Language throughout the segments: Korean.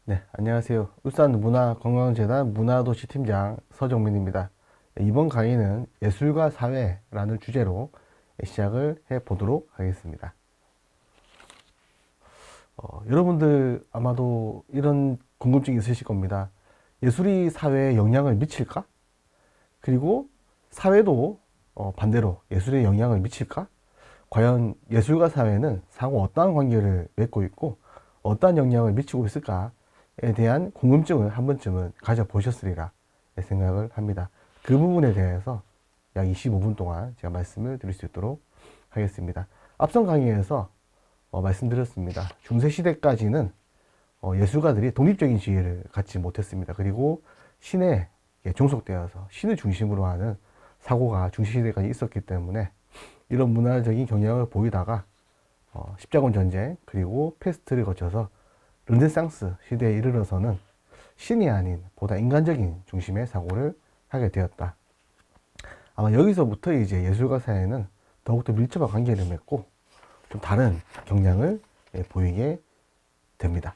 네, 안녕하세요. 울산문화건강재단 문화도시팀장 서정민입니다. 이번 강의는 예술과 사회라는 주제로 시작을 해 보도록 하겠습니다. 여러분들 아마도 이런 궁금증이 있으실 겁니다. 예술이 사회에 영향을 미칠까? 그리고 사회도 반대로 예술에 영향을 미칠까? 과연 예술과 사회는 상호 어떠한 관계를 맺고 있고 어떠한 영향을 미치고 있을까에 대한 궁금증을 한 번쯤은 가져보셨으리라 생각을 합니다. 그 부분에 대해서 약 25분 동안 제가 말씀을 드릴 수 있도록 하겠습니다. 앞선 강의에서 말씀드렸습니다. 중세시대까지는 예술가들이 독립적인 지위를 갖지 못했습니다. 그리고 신에 종속되어서 신을 중심으로 하는 사고가 중세시대까지 있었기 때문에 이런 문화적인 경향을 보이다가 십자군 전쟁 그리고 패스트를 거쳐서 르네상스 시대에 이르러서는 신이 아닌 보다 인간적인 중심의 사고를 하게 되었다. 아마 여기서부터 이제 예술과 사회는 더욱더 밀접한 관계를 맺고 좀 다른 경향을 보이게 됩니다.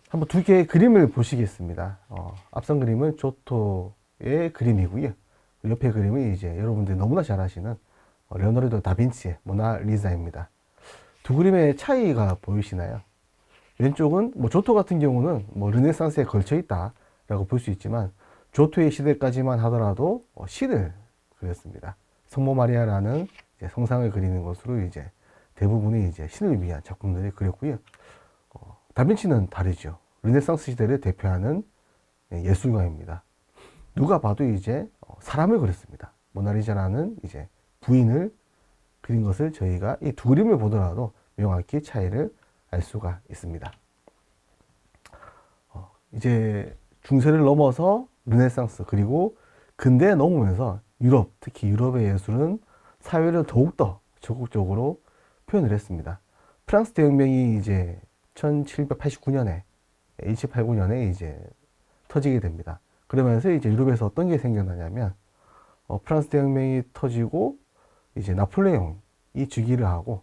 한번 두 개의 그림을 보시겠습니다. 앞선 그림은 조토의 그림이고요. 옆에 그림은 이제 여러분들이 너무나 잘 아시는 레오나르도 다빈치의 모나리자입니다. 두 그림의 차이가 보이시나요? 왼쪽은 조토 같은 경우는 르네상스에 걸쳐 있다라고 볼 수 있지만 조토의 시대까지만 하더라도 신을 그렸습니다. 성모 마리아라는 성상을 그리는 것으로 이제 대부분이 이제 신을 위한 작품들을 그렸고요. 다빈치는 다르죠. 르네상스 시대를 대표하는 예술가입니다. 누가 봐도 이제 사람을 그렸습니다. 모나리자라는 이제 부인을 그린 것을 저희가 이 두 그림을 보더라도 명확히 차이를 알 수가 있습니다. 이제 중세를 넘어서 르네상스 그리고 근대에 넘으면서 유럽, 특히 유럽의 예술은 사회를 더욱더 적극적으로 표현을 했습니다. 프랑스 대혁명이 이제 1789년에 1789년에 이제 터지게 됩니다. 그러면서 이제 유럽에서 어떤 게 생겨나냐면 프랑스 대혁명이 터지고 이제 나폴레옹이 즉위를 하고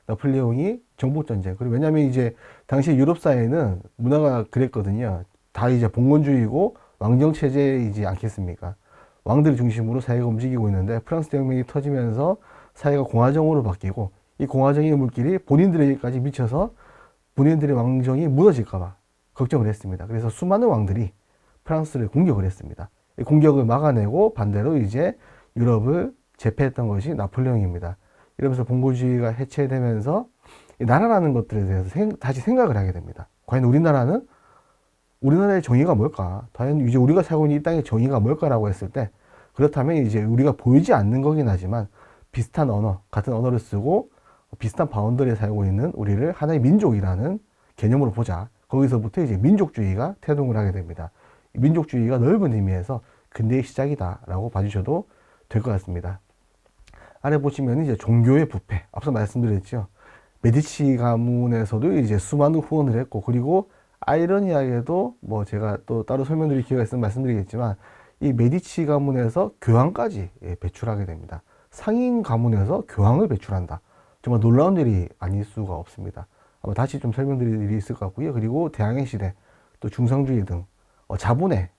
나폴레옹이 정복전쟁. 그리고 왜냐면 이제 당시 유럽 사회는 문화가 그랬거든요. 다 이제 봉건주의고 왕정체제이지 않겠습니까? 왕들 중심으로 사회가 움직이고 있는데 프랑스 대혁명이 터지면서 사회가 공화정으로 바뀌고 이 공화정의 물길이 본인들에게까지 미쳐서 본인들의 왕정이 무너질까봐 걱정을 했습니다. 그래서 수많은 왕들이 프랑스를 공격을 했습니다. 이 공격을 막아내고 반대로 이제 유럽을 제패했던 것이 나폴레옹입니다. 이러면서 봉건주의가 해체되면서 나라라는 것들에 대해서 다시 생각을 하게 됩니다. 과연 우리나라의 정의가 뭘까? 과연 이제 우리가 살고 있는 이 땅의 정의가 뭘까라고 했을 때 그렇다면 이제 우리가 보이지 않는 거긴 하지만 비슷한 언어, 같은 언어를 쓰고 비슷한 바운더리에 살고 있는 우리를 하나의 민족이라는 개념으로 보자. 거기서부터 이제 민족주의가 태동을 하게 됩니다. 민족주의가 넓은 의미에서 근대의 시작이다라고 봐주셔도 될 것 같습니다. 아래 보시면 이제 종교의 부패, 앞서 말씀드렸죠. 메디치 가문에서도 이제 수많은 후원을 했고, 그리고 아이러니하게도 제가 또 따로 설명드릴 기회가 있으면 말씀드리겠지만, 이 메디치 가문에서 교황까지 배출하게 됩니다. 상인 가문에서 교황을 배출한다. 정말 놀라운 일이 아닐 수가 없습니다. 아마 다시 좀 설명드릴 일이 있을 것 같고요. 그리고 대항해 시대, 또 중상주의 등 자본의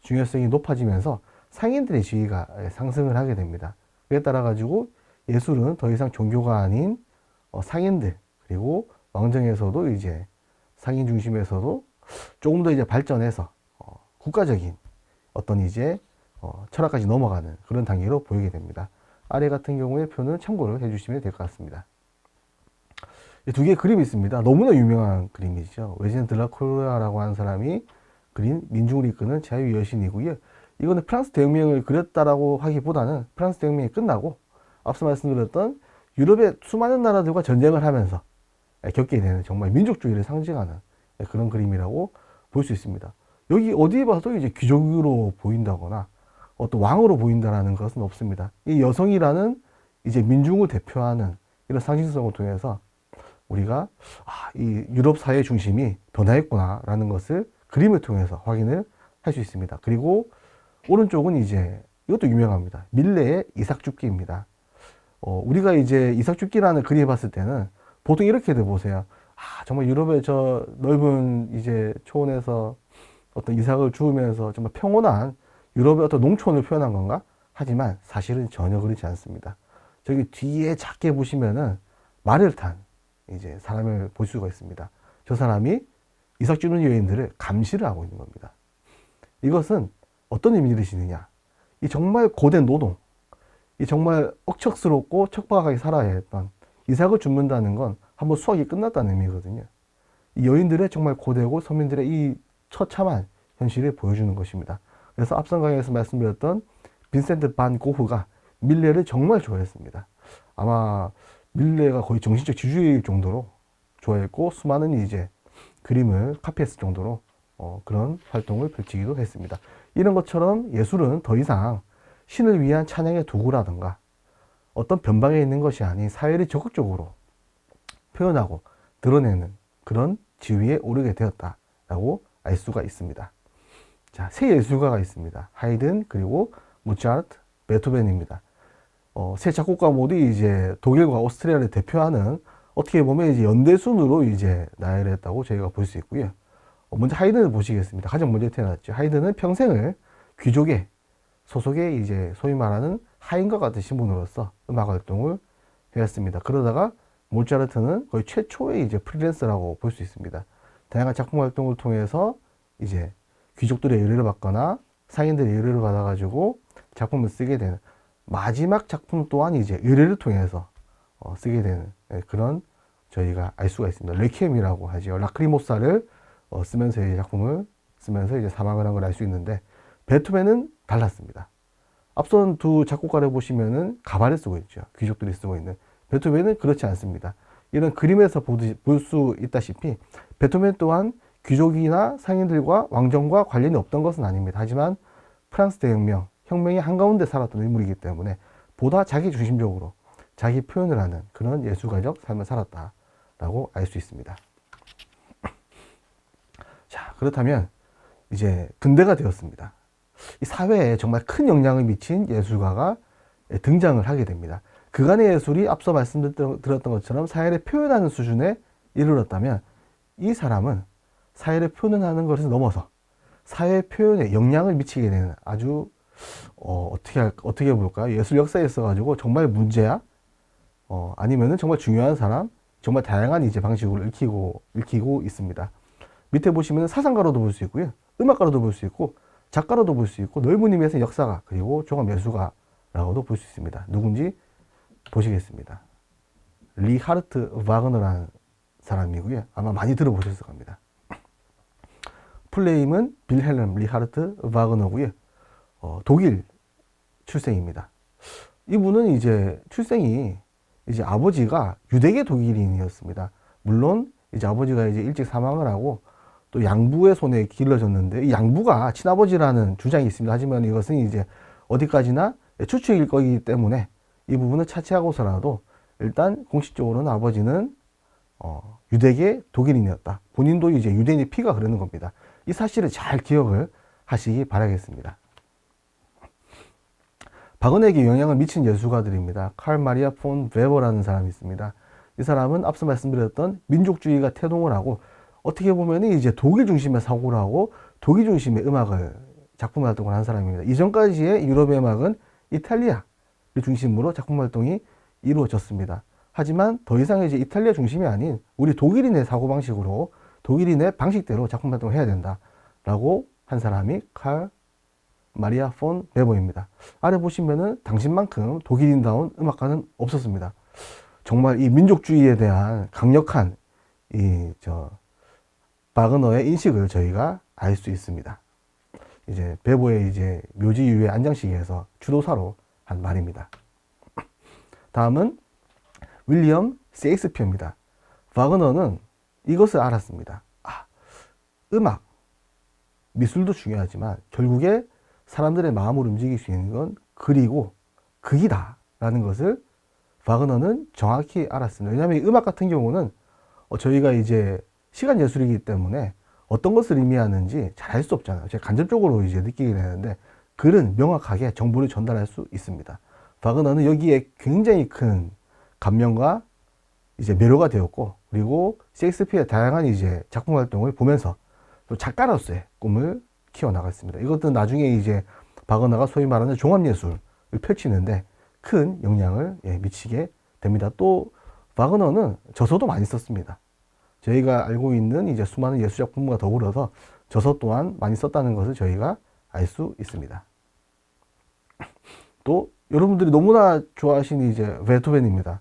중요성이 높아지면서 상인들의 지위가 상승을 하게 됩니다. 그에 따라 가지고 예술은 더 이상 종교가 아닌 상인들 그리고 왕정에서도 이제 상인 중심에서도 조금 더 이제 발전해서 국가적인 어떤 이제 철학까지 넘어가는 그런 단계로 보이게 됩니다. 아래 같은 경우에 표는 참고를 해주시면 될 것 같습니다. 두 개의 그림이 있습니다. 너무나 유명한 그림이죠. 외진 드라큘라라고 하는 사람이 그린 민중을 이끄는 자유의 여신이고요. 이거는 프랑스 대혁명을 그렸다라고 하기보다는 프랑스 대혁명이 끝나고 앞서 말씀드렸던 유럽의 수많은 나라들과 전쟁을 하면서 겪게 되는 정말 민족주의를 상징하는 그런 그림이라고 볼 수 있습니다. 여기 어디에 봐도 이제 귀족으로 보인다거나 어떤 왕으로 보인다라는 것은 없습니다. 이 여성이라는 이제 민중을 대표하는 이런 상징성을 통해서 우리가 이 유럽 사회 중심이 변화했구나라는 것을 그림을 통해서 확인을 할 수 있습니다. 그리고 오른쪽은 이제 이것도 유명합니다. 밀레의 이삭죽기입니다. 우리가 이제 이삭죽기라는 그림 봤을 때는 보통 이렇게들 보세요. 정말 유럽의 저 넓은 이제 초원에서 어떤 이삭을 주우면서 정말 평온한 유럽의 어떤 농촌을 표현한 건가? 하지만 사실은 전혀 그렇지 않습니다. 저기 뒤에 작게 보시면은 말을 탄 이제 사람을 볼 수가 있습니다. 저 사람이 이삭 주는 여인들을 감시를 하고 있는 겁니다. 이것은 어떤 의미를 지느냐? 이 정말 고된 노동, 이 정말 억척스럽고 척박하게 살아야 했던 이삭을 줍는다는 건 한번 수확이 끝났다는 의미거든요. 이 여인들의 정말 고되고 서민들의 이 처참한 현실을 보여주는 것입니다. 그래서 앞선 강의에서 말씀드렸던 빈센트 반 고흐가 밀레를 정말 좋아했습니다. 아마 밀레가 거의 정신적 지주일 정도로 좋아했고 수많은 이제 그림을 카피했을 정도로 그런 활동을 펼치기도 했습니다. 이런 것처럼 예술은 더 이상 신을 위한 찬양의 도구라든가 어떤 변방에 있는 것이 아닌 사회를 적극적으로 표현하고 드러내는 그런 지위에 오르게 되었다라고 알 수가 있습니다. 자, 세 예술가가 있습니다. 하이든, 그리고 모차르트, 베토벤입니다. 세 작곡가 모두 이제 독일과 오스트리아를 대표하는 어떻게 보면 이제 연대순으로 이제 나열했다고 저희가 볼 수 있고요. 먼저 하이든을 보시겠습니다. 가장 먼저 태어났죠. 하이든은 평생을 귀족의 소속의 이제 소위 말하는 하인과 같은 신분으로서 음악 활동을 해왔습니다. 그러다가 모차르트는 거의 최초의 이제 프리랜서라고 볼 수 있습니다. 다양한 작품 활동을 통해서 이제 귀족들의 의뢰를 받거나 상인들의 의뢰를 받아가지고 작품을 쓰게 되는 마지막 작품 또한 이제 의뢰를 통해서 쓰게 되는 그런 저희가 알 수가 있습니다. 레퀴엠이라고 하죠. 라크리모사를 쓰면서 이 작품을 쓰면서 이제 사망을 한 걸 알 수 있는데 베토벤은 달랐습니다. 앞선 두 작곡가를 보시면은 가발을 쓰고 있죠. 귀족들이 쓰고 있는. 베토벤은 그렇지 않습니다. 이런 그림에서 볼 수 있다시피 베토벤 또한 귀족이나 상인들과 왕정과 관련이 없던 것은 아닙니다. 하지만 프랑스 대혁명, 혁명의 한가운데 살았던 인물이기 때문에 보다 자기 중심적으로 자기 표현을 하는 그런 예술가적 삶을 살았다라고 알 수 있습니다. 자, 그렇다면 이제 근대가 되었습니다. 이 사회에 정말 큰 영향을 미친 예술가가 등장을 하게 됩니다. 그간의 예술이 앞서 말씀드렸던 것처럼 사회를 표현하는 수준에 이르렀다면 이 사람은 사회를 표현하는 것을 넘어서 사회 표현에 영향을 미치게 되는 아주 어떻게 볼까요? 예술 역사에 있어가지고 정말 문제야? 아니면은 정말 중요한 사람? 정말 다양한 이제 방식으로 읽히고 있습니다. 밑에 보시면 사상가로도 볼 수 있고요. 음악가로도 볼 수 있고 작가로도 볼 수 있고 넓은 의미에서 역사가 그리고 종합예술가라고도 볼 수 있습니다. 누군지 보시겠습니다. 리하르트 와그너라는 사람이고요. 아마 많이 들어보셨을 겁니다. 플레임은 빌헬름 리하르트 와그너고요. 독일 출생입니다. 이분은 이제 출생이 이제 아버지가 유대계 독일인이었습니다. 물론 이제 아버지가 이제 일찍 사망을 하고 또 양부의 손에 길러졌는데 이 양부가 친아버지라는 주장이 있습니다. 하지만 이것은 이제 어디까지나 추측일 거기 때문에 이 부분을 차치하고서라도 일단 공식적으로는 아버지는 유대계 독일인이었다. 본인도 이제 유대인의 피가 흐르는 겁니다. 이 사실을 잘 기억을 하시기 바라겠습니다. 바그너에게 영향을 미친 예술가들입니다. 칼 마리아 폰 베버라는 사람이 있습니다. 이 사람은 앞서 말씀드렸던 민족주의가 태동을 하고 어떻게 보면 이제 독일 중심의 사고를 하고 독일 중심의 음악을 작품 활동을 한 사람입니다. 이전까지의 유럽의 음악은 이탈리아를 중심으로 작품 활동이 이루어졌습니다. 하지만 더 이상 이제 이탈리아 중심이 아닌 우리 독일인의 사고방식으로 독일인의 방식대로 작품 활동을 해야 된다라고 한 사람이 칼 마리아 폰 베버입니다. 아래 보시면은 당신만큼 독일인다운 음악가는 없었습니다. 정말 이 민족주의에 대한 강력한 바그너의 인식을 저희가 알 수 있습니다. 이제 베버의 이제 묘지 유의 안장식에서 주도사로 한 말입니다. 다음은 윌리엄 셰익스피어입니다. 바그너는 이것을 알았습니다. 음악, 미술도 중요하지만 결국에 사람들의 마음을 움직일 수 있는 건 글이고 극이다라는 것을 바그너는 정확히 알았습니다. 왜냐하면 음악 같은 경우는 저희가 이제 시간 예술이기 때문에 어떤 것을 의미하는지 잘 알 수 없잖아요. 제가 간접적으로 이제 느끼게 되는데 글은 명확하게 정보를 전달할 수 있습니다. 바그너는 여기에 굉장히 큰 감명과 이제 매료가 되었고, 그리고 셰익스피어의 다양한 이제 작품 활동을 보면서 또 작가로서의 꿈을 키워나갔습니다. 이것도 나중에 이제 바그너가 소위 말하는 종합예술을 펼치는데 큰 영향을 미치게 됩니다. 또 바그너는 저서도 많이 썼습니다. 저희가 알고 있는 이제 수많은 예술작품과 더불어서 저서 또한 많이 썼다는 것을 저희가 알 수 있습니다. 또 여러분들이 너무나 좋아하시는 이제 베토벤입니다.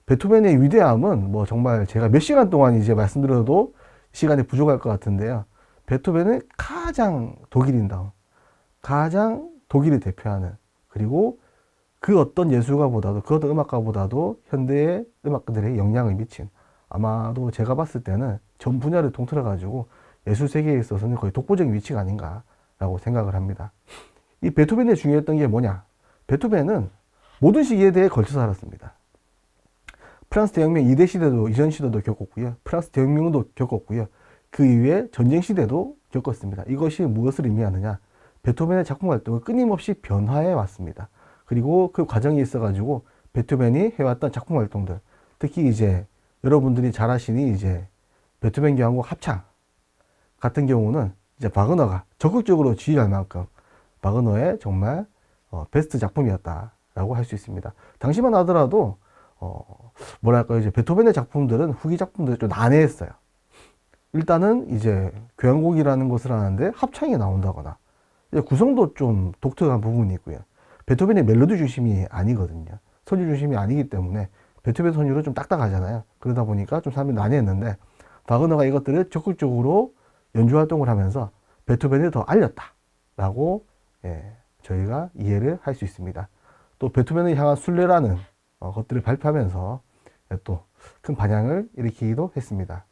베토벤의 위대함은 뭐 정말 제가 몇 시간 동안 이제 말씀드려도 시간이 부족할 것 같은데요. 베토벤은 가장 독일인다운, 가장 독일을 대표하는, 그리고 그 어떤 예술가보다도, 그 어떤 음악가보다도 현대의 음악가들에게 영향을 미친, 아마도 제가 봤을 때는 전 분야를 통틀어가지고 예술 세계에 있어서는 거의 독보적인 위치가 아닌가라고 생각을 합니다. 이 베토벤의 중요했던 게 뭐냐? 베토벤은 모든 시기에 대해 걸쳐 살았습니다. 프랑스 대혁명 이대 시대도, 이전 시대도 겪었고요. 프랑스 대혁명도 겪었고요. 그 이후에 전쟁 시대도 겪었습니다. 이것이 무엇을 의미하느냐? 베토벤의 작품 활동을 끊임없이 변화해 왔습니다. 그리고 그 과정이 있어가지고 베토벤이 해왔던 작품 활동들, 특히 이제 여러분들이 잘 아시니 이제 베토벤 교향곡 합창 같은 경우는 이제 바그너가 적극적으로 지휘할 만큼 바그너의 정말 베스트 작품이었다라고 할 수 있습니다. 당시만 하더라도 뭐랄까요, 이제 베토벤의 작품들은 후기 작품들이 좀 난해했어요. 일단은 이제 교향곡이라는 것을 하는데 합창이 나온다거나 구성도 좀 독특한 부분이 있고요. 베토벤의 멜로디 중심이 아니거든요. 선율 중심이 아니기 때문에 베토벤 선율은 좀 딱딱하잖아요. 그러다 보니까 좀 사람들이 난해했는데 바그너가 이것들을 적극적으로 연주 활동을 하면서 베토벤을 더 알렸다라고 저희가 이해를 할 수 있습니다. 또 베토벤을 향한 순례라는 것들을 발표하면서 또 큰 반향을 일으키기도 했습니다.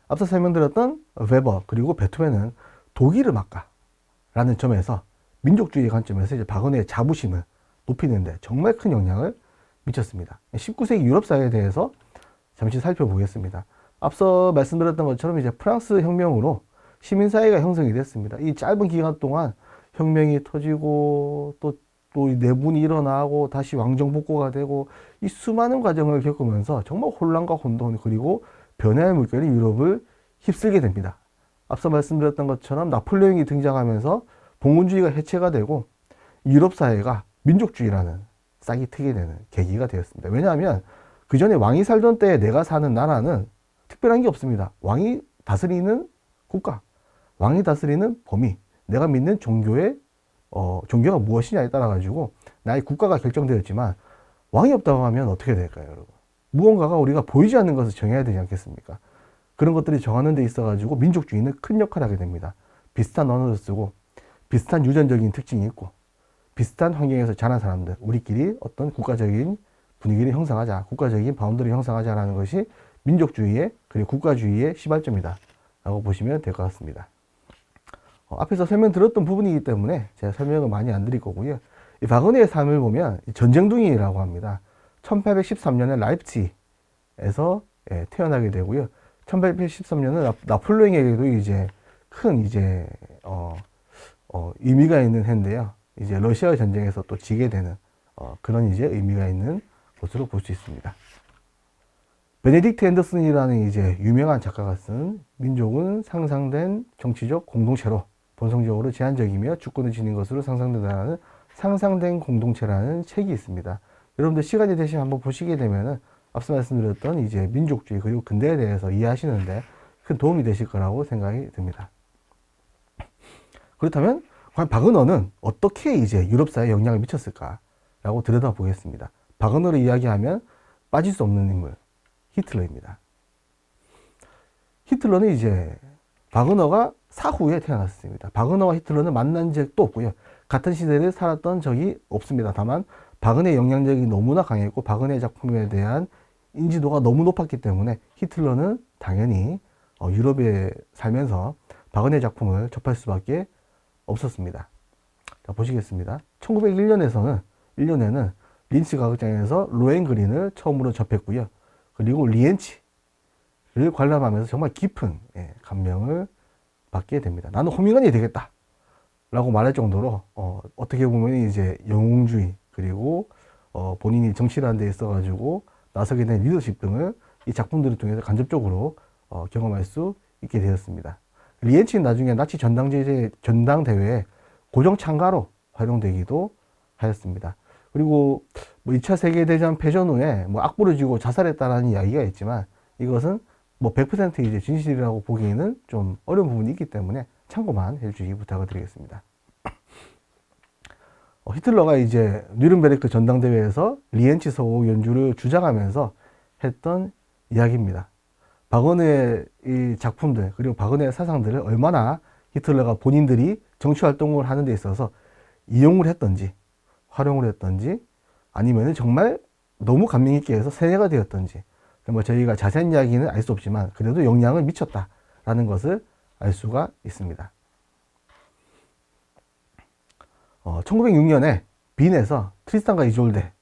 앞서 설명드렸던 웨버 그리고 베토벤은 독일 음악가라는 점에서 민족주의 관점에서 이제 바그너의 자부심을 높이는데 정말 큰 영향을 미쳤습니다. 19세기 유럽 사회에 대해서 잠시 살펴보겠습니다. 앞서 말씀드렸던 것처럼 이제 프랑스 혁명으로 시민사회가 형성이 됐습니다. 이 짧은 기간 동안 혁명이 터지고 또 내분이 일어나고 다시 왕정복고가 되고 이 수많은 과정을 겪으면서 정말 혼란과 혼돈 그리고 변화의 물결이 유럽을 휩쓸게 됩니다. 앞서 말씀드렸던 것처럼 나폴레옹이 등장하면서 봉건주의가 해체가 되고 유럽 사회가 민족주의라는 싹이 트게 되는 계기가 되었습니다. 왜냐하면 그 전에 왕이 살던 때에 내가 사는 나라는 특별한 게 없습니다. 왕이 다스리는 국가, 왕이 다스리는 범위, 내가 믿는 종교가 무엇이냐에 따라 가지고 나의 국가가 결정되었지만 왕이 없다고 하면 어떻게 될까요, 여러분? 무언가가 우리가 보이지 않는 것을 정해야 되지 않겠습니까? 그런 것들이 정하는 데 있어 가지고 민족주의는 큰 역할을 하게 됩니다. 비슷한 언어를 쓰고 비슷한 유전적인 특징이 있고 비슷한 환경에서 자란 사람들, 우리끼리 어떤 국가적인 분위기를 형성하자, 국가적인 바운드를 형성하자라는 것이 민족주의의 그리고 국가주의의 시발점이다 라고 보시면 될 것 같습니다. 앞에서 설명드렸던 부분이기 때문에 제가 설명을 많이 안 드릴 거고요. 이 바그너의 삶을 보면 전쟁둥이라고 합니다. 1813년에 라입치히에서 태어나게 되고요. 1813년은 나폴레옹에게도 이제 큰 의미가 있는 해인데요. 이제 러시아 전쟁에서 또 지게 되는 그런 이제 의미가 있는 것으로 볼 수 있습니다. 베네딕트 앤더슨이라는 이제 유명한 작가가 쓴 민족은 상상된 정치적 공동체로 본성적으로 제한적이며 주권을 지닌 것으로 상상된다는 상상된 공동체라는 책이 있습니다. 여러분들 시간이 되시면 한번 보시게 되면은 앞서 말씀드렸던 이제 민족주의 그리고 근대에 대해서 이해하시는데 큰 도움이 되실 거라고 생각이 듭니다. 그렇다면 과연 바그너는 어떻게 이제 유럽 사회에 영향을 미쳤을까라고 들여다보겠습니다. 바그너를 이야기하면 빠질 수 없는 인물, 히틀러입니다. 히틀러는 이제 바그너가 사후에 태어났습니다. 바그너와 히틀러는 만난 적도 없고요. 같은 시대를 살았던 적이 없습니다. 다만 바그너의 영향력이 너무나 강했고 바그너의 작품에 대한 인지도가 너무 높았기 때문에 히틀러는 당연히 유럽에 살면서 바그너의 작품을 접할 수밖에 없었습니다. 자, 보시겠습니다. 1901년에는 린츠 가극장에서 로헨그린을 처음으로 접했고요. 그리고 리엔치를 관람하면서 정말 깊은 감명을 받게 됩니다. 나는 호밍안이 되겠다 라고 말할 정도로 어떻게 보면 이제 영웅주의 그리고 본인이 정치라는 데 있어 가지고 나서게 된 리더십 등을 이 작품들을 통해서 간접적으로 경험할 수 있게 되었습니다. 리엔치는 나중에 나치 전당대회에 고정 참가로 활용되기도 하였습니다. 그리고 뭐 2차 세계대전 패전 후에 뭐 악보를 쥐고 자살했다는 이야기가 있지만 이것은 뭐 100% 이제 진실이라고 보기에는 좀 어려운 부분이 있기 때문에 참고만 해주시기 부탁을 드리겠습니다. 히틀러가 이제 뉘른베르크 전당대회에서 리엔치 서곡 연주를 주장하면서 했던 이야기입니다. 바그너의 이 작품들 그리고 바그너의 사상들을 얼마나 히틀러가 본인들이 정치활동을 하는 데 있어서 이용을 했던지 활용을 했던지 아니면 정말 너무 감명 깊게 해서 세뇌가 되었던지 뭐 저희가 자세한 이야기는 알 수 없지만 그래도 영향을 미쳤다라는 것을 알 수가 있습니다. 1906년에 빈에서 트리스탄과 이졸데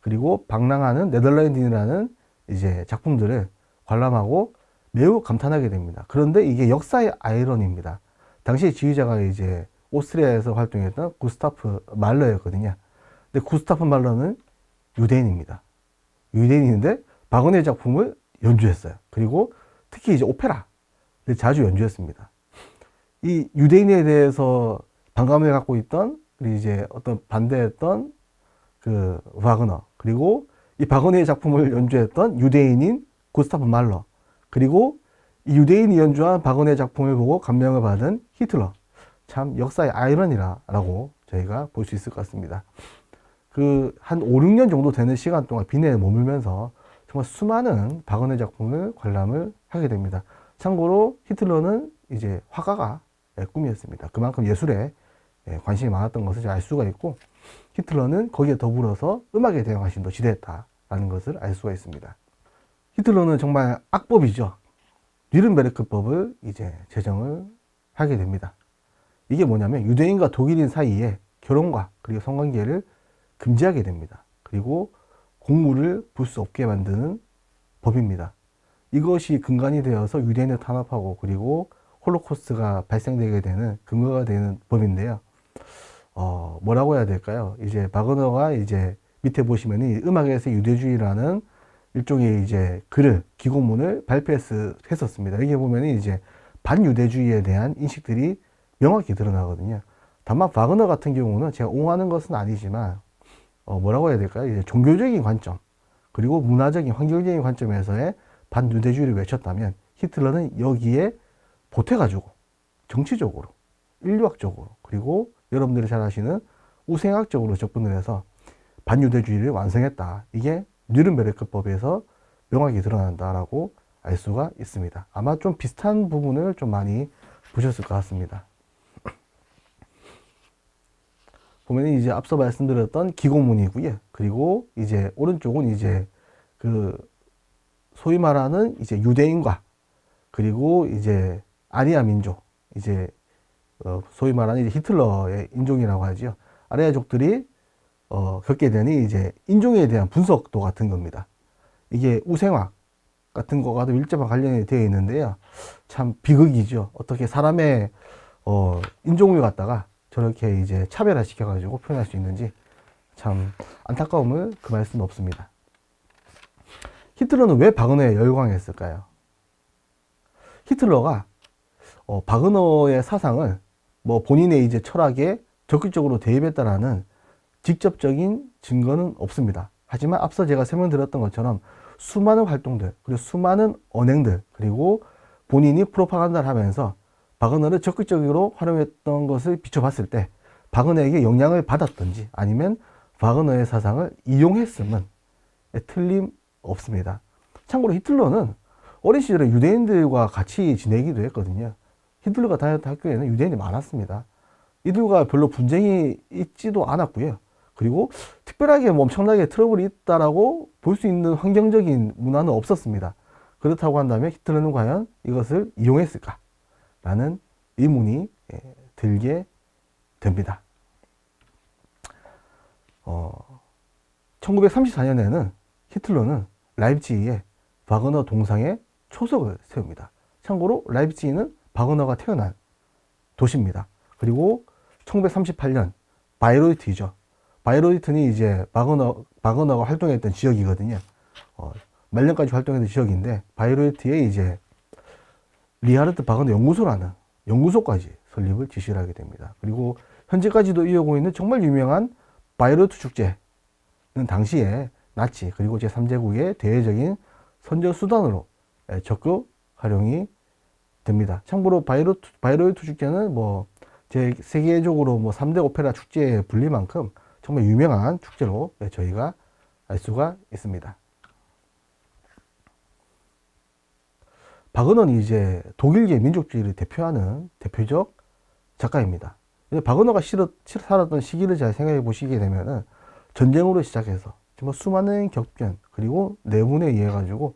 그리고 방랑하는 네덜란드인이라는 이제 작품들을 관람하고 매우 감탄하게 됩니다. 그런데 이게 역사의 아이러니입니다. 당시 지휘자가 이제 오스트리아에서 활동했던 구스타프 말러였거든요. 근데 구스타프 말러는 유대인입니다. 유대인인데 바그너의 작품을 연주했어요. 그리고 특히 이제 오페라를 자주 연주했습니다. 이 유대인에 대해서 반감을 갖고 있던 이제 어떤 반대했던 그 바그너 그리고 이 바그너의 작품을 연주했던 유대인인 구스타프 말러 그리고 이 유대인이 연주한 바그너의 작품을 보고 감명을 받은 히틀러 참 역사의 아이러니라고 저희가 볼 수 있을 것 같습니다. 그 한 5, 6년 정도 되는 시간 동안 빈에 머물면서 정말 수많은 바그너의 작품을 관람을 하게 됩니다. 참고로 히틀러는 이제 화가가 꿈이었습니다. 그만큼 예술에 관심이 많았던 것을 알 수가 있고 히틀러는 거기에 더불어서 음악에 대한 관심도 지대했다라는 것을 알 수가 있습니다. 히틀러는 정말 악법이죠. 뉘른베르크법을 이제 제정을 하게 됩니다. 이게 뭐냐면 유대인과 독일인 사이에 결혼과 그리고 성관계를 금지하게 됩니다. 그리고 공물을 볼 수 없게 만드는 법입니다. 이것이 근간이 되어서 유대인을 탄압하고 그리고 홀로코스트가 발생되게 되는 근거가 되는 법인데요. 뭐라고 해야 될까요? 이제 바그너가 이제 밑에 보시면은 음악에서 유대주의라는 일종의 이제 글을 기고문을 발표했었습니다. 여기 보면은 이제 반유대주의에 대한 인식들이 명확히 드러나거든요. 다만 바그너 같은 경우는 제가 옹호하는 것은 아니지만 뭐라고 해야 될까요? 이제 종교적인 관점 그리고 문화적인 환경적인 관점에서의 반유대주의를 외쳤다면 히틀러는 여기에 보태가지고 정치적으로 인류학적으로 그리고 여러분들이 잘 아시는 우생학적으로 접근을 해서 반유대주의를 완성했다. 이게 뉘른베르크법에서 명확히 드러난다라고 알 수가 있습니다. 아마 좀 비슷한 부분을 좀 많이 보셨을 것 같습니다. 보면 이제 앞서 말씀드렸던 기고문이고요. 그리고 이제 오른쪽은 이제 그 소위 말하는 이제 유대인과 그리고 이제 아리아 민족 이제 소위 말하는 이제 히틀러의 인종이라고 하죠. 아리아족들이 겪게 되는 이제 인종에 대한 분석도 같은 겁니다. 이게 우생학 같은 거와도 밀접한 관련이 되어 있는데요. 참 비극이죠. 어떻게 사람의 인종을 갖다가 저렇게 이제 차별화 시켜가지고 표현할 수 있는지 참 안타까움을 금할 수는 없습니다. 히틀러는 왜 바그너에 열광했을까요? 히틀러가 바그너의 사상을 뭐 본인의 이제 철학에 적극적으로 대입했다라는 직접적인 증거는 없습니다. 하지만 앞서 제가 설명드렸던 것처럼 수많은 활동들, 그리고 수많은 언행들, 그리고 본인이 프로파간다를 하면서 바그너를 적극적으로 활용했던 것을 비춰봤을 때 바그너에게 영향을 받았던지 아니면 바그너의 사상을 이용했음은 틀림없습니다. 참고로 히틀러는 어린 시절에 유대인들과 같이 지내기도 했거든요. 히틀러가 다녔던 학교에는 유대인이 많았습니다. 이들과 별로 분쟁이 있지도 않았고요. 그리고 특별하게 뭐 엄청나게 트러블이 있다라고 볼 수 있는 환경적인 문화는 없었습니다. 그렇다고 한다면 히틀러는 과연 이것을 이용했을까? 라는 의문이 들게 됩니다. 1934년에는 히틀러는 라입치히에 바그너 동상에 초석을 세웁니다. 참고로 라입치히는 바그너가 태어난 도시입니다. 그리고 1938년 바이로이트이죠. 바이로이트는 이제 바그너가 활동했던 지역이거든요. 말년까지 활동했던 지역인데, 바이로이트에 이제 리하르트 바그너 연구소라는 연구소까지 설립을 지시를 하게 됩니다. 그리고 현재까지도 이어오고 있는 정말 유명한 바이로이트 축제는 당시에 나치 그리고 제3제국의 대외적인 선전 수단으로 적극 활용이 됩니다. 참고로 바이로이트 축제는 뭐 세계적으로 뭐 3대 오페라 축제에 불릴 만큼 정말 유명한 축제로 저희가 알 수가 있습니다. 바그너는 이제 독일계 민족주의를 대표하는 대표적 작가입니다. 바그너가 살았던 시기를 잘 생각해 보시게 되면은 전쟁으로 시작해서 정말 수많은 격변 그리고 내분에 의해 가지고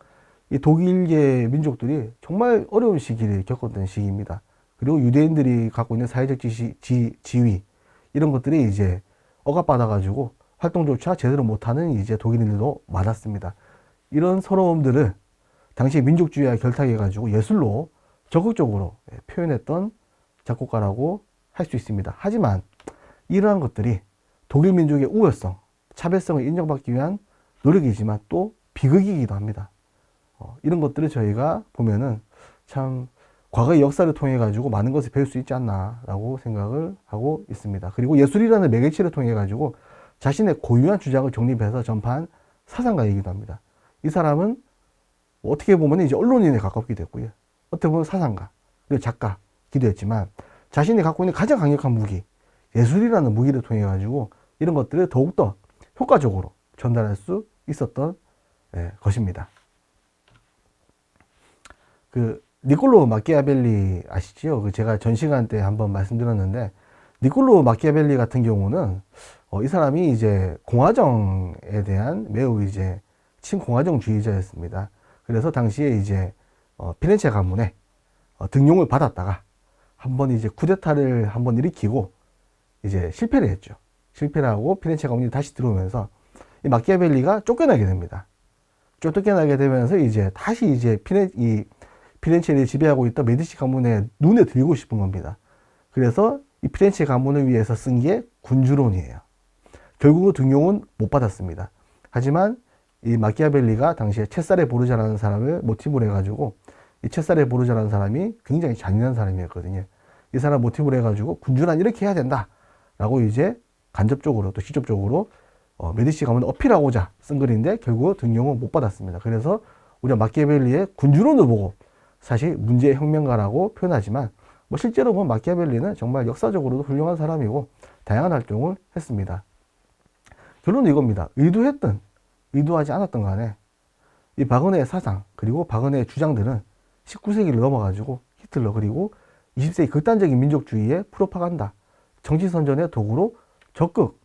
이 독일계 민족들이 정말 어려운 시기를 겪었던 시기입니다. 그리고 유대인들이 갖고 있는 사회적 지위 이런 것들이 이제 억압받아 가지고 활동조차 제대로 못하는 이제 독일인들도 많았습니다. 이런 서러움들을 당시 민족주의와 결탁해 가지고 예술로 적극적으로 표현했던 작곡가라고 할 수 있습니다. 하지만 이러한 것들이 독일 민족의 우월성, 차별성을 인정받기 위한 노력이지만 또 비극이기도 합니다. 이런 것들을 저희가 보면은 참 과거의 역사를 통해 가지고 많은 것을 배울 수 있지 않나라고 생각을 하고 있습니다. 그리고 예술이라는 매개체를 통해 가지고 자신의 고유한 주장을 정립해서 전파한 사상가이기도 합니다. 이 사람은 어떻게 보면 이제 언론인에 가깝기도 했고요. 어떻게 보면 사상가, 그리고 작가기도 했지만 자신이 갖고 있는 가장 강력한 무기, 예술이라는 무기를 통해 가지고 이런 것들을 더욱더 효과적으로 전달할 수 있었던 것입니다. 니콜로 마키아벨리 아시죠? 제가 전 시간 때 한번 말씀드렸는데, 니콜로 마키아벨리 같은 경우는 이 사람이 이제 공화정에 대한 매우 이제 친공화정주의자였습니다. 그래서 당시에 이제 피렌체 가문에 등용을 받았다가 한번 이제 쿠데타를 한번 일으키고 이제 실패를 했죠. 실패를 하고 피렌체 가문이 다시 들어오면서 이 마키아벨리가 쫓겨나게 됩니다. 쫓겨나게 되면서 이제 다시 이제 피렌체를 지배하고 있던 메디치 가문의 눈에 들고 싶은 겁니다. 그래서 이 피렌체 가문을 위해서 쓴 게 군주론이에요. 결국은 등용은 못 받았습니다. 하지만 이 마키아벨리가 당시에 체사레 보르자라는 사람을 모티브로 해가지고 이 체사레 보르자라는 사람이 굉장히 잔인한 사람이었거든요. 이 사람 모티브로 해가지고 군주란 이렇게 해야 된다라고 이제 간접적으로 또 직접적으로 메디치 가문을 어필하고자 쓴 글인데 결국 등용은 못 받았습니다. 그래서 우리가 마키아벨리의 군주론을 보고 사실 문제의 혁명가라고 표현하지만 뭐 실제로 보면 마키아벨리는 정말 역사적으로도 훌륭한 사람이고 다양한 활동을 했습니다. 결론은 이겁니다. 의도했든 의도하지 않았던 간에 이 바그너의 사상 그리고 바그너의 주장들은 19세기를 넘어가지고 히틀러 그리고 20세기 극단적인 민족주의의 프로파간다, 정치선전의 도구로 적극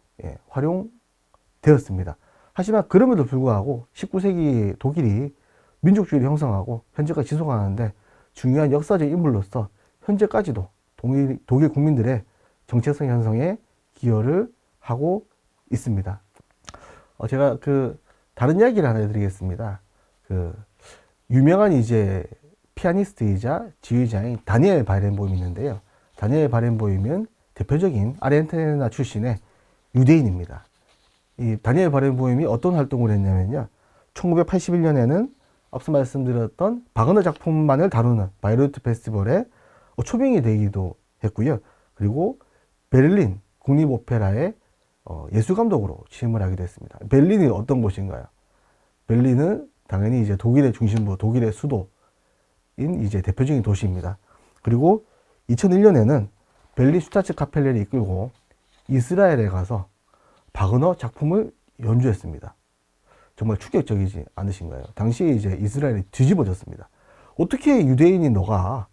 활용되었습니다. 하지만 그럼에도 불구하고 19세기 독일이 민족주의를 형성하고 현재까지 지속하는데 중요한 역사적 인물로서 현재까지도 독일 국민들의 정체성 형성에 기여를 하고 있습니다. 제가 다른 이야기를 하나 해드리겠습니다. 유명한 이제 피아니스트이자 지휘자인 다니엘 바렌보임이 있는데요. 다니엘 바렌보임은 대표적인 아르헨티나 출신의 유대인입니다. 이 다니엘 바렌보임이 어떤 활동을 했냐면요. 1981년에는 앞서 말씀드렸던 바그너 작품만을 다루는 바이로이트 페스티벌에 초빙이 되기도 했고요. 그리고 베를린 국립오페라의 예술감독으로 취임을 하게 됐습니다. 베를린이 어떤 곳인가요? 베를린은 당연히 이제 독일의 중심부, 독일의 수도인 이제 대표적인 도시입니다. 그리고 2001년에는 베를린 슈타츠 카펠레를 이끌고 이스라엘에 가서 바그너 작품을 연주했습니다. 정말 충격적이지 않으신가요? 당시에 이제 이스라엘이 뒤집어졌습니다. 어떻게 유대인이 너가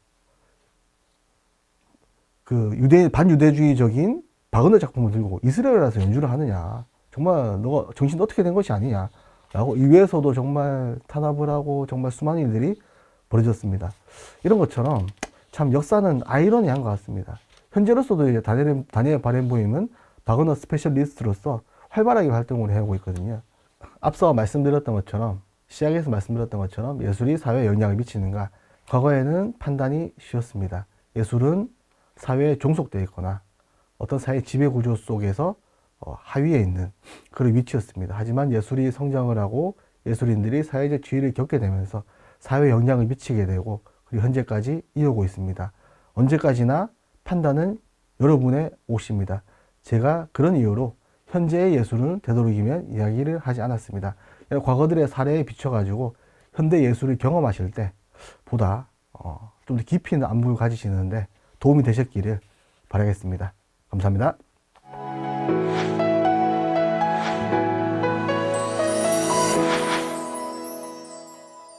반유대주의적인 바그너 작품을 들고 이스라엘에 가서 연주를 하느냐. 정말 너가 정신 어떻게 된 것이 아니냐. 라고 이외에서도 정말 탄압을 하고 정말 수많은 일들이 벌어졌습니다. 이런 것처럼 참 역사는 아이러니한 것 같습니다. 현재로서도 이제 다니엘 바렌보임은 바그너 스페셜리스트로서 활발하게 활동을 하고 있거든요. 앞서 말씀드렸던 것처럼, 시작에서 말씀드렸던 것처럼 예술이 사회에 영향을 미치는가? 과거에는 판단이 쉬웠습니다. 예술은 사회에 종속되어 있거나 어떤 사회 지배구조 속에서 하위에 있는 그런 위치였습니다. 하지만 예술이 성장을 하고 예술인들이 사회적 지위를 겪게 되면서 사회에 영향을 미치게 되고 그리고 현재까지 이어오고 있습니다. 언제까지나 판단은 여러분의 몫입니다. 제가 그런 이유로 현재의 예술을 되도록이면 이야기를 하지 않았습니다. 과거들의 사례에 비춰가지고 현대 예술을 경험하실 때 보다 좀 더 깊이 있는 안목을 가지시는데 도움이 되셨기를 바라겠습니다. 감사합니다.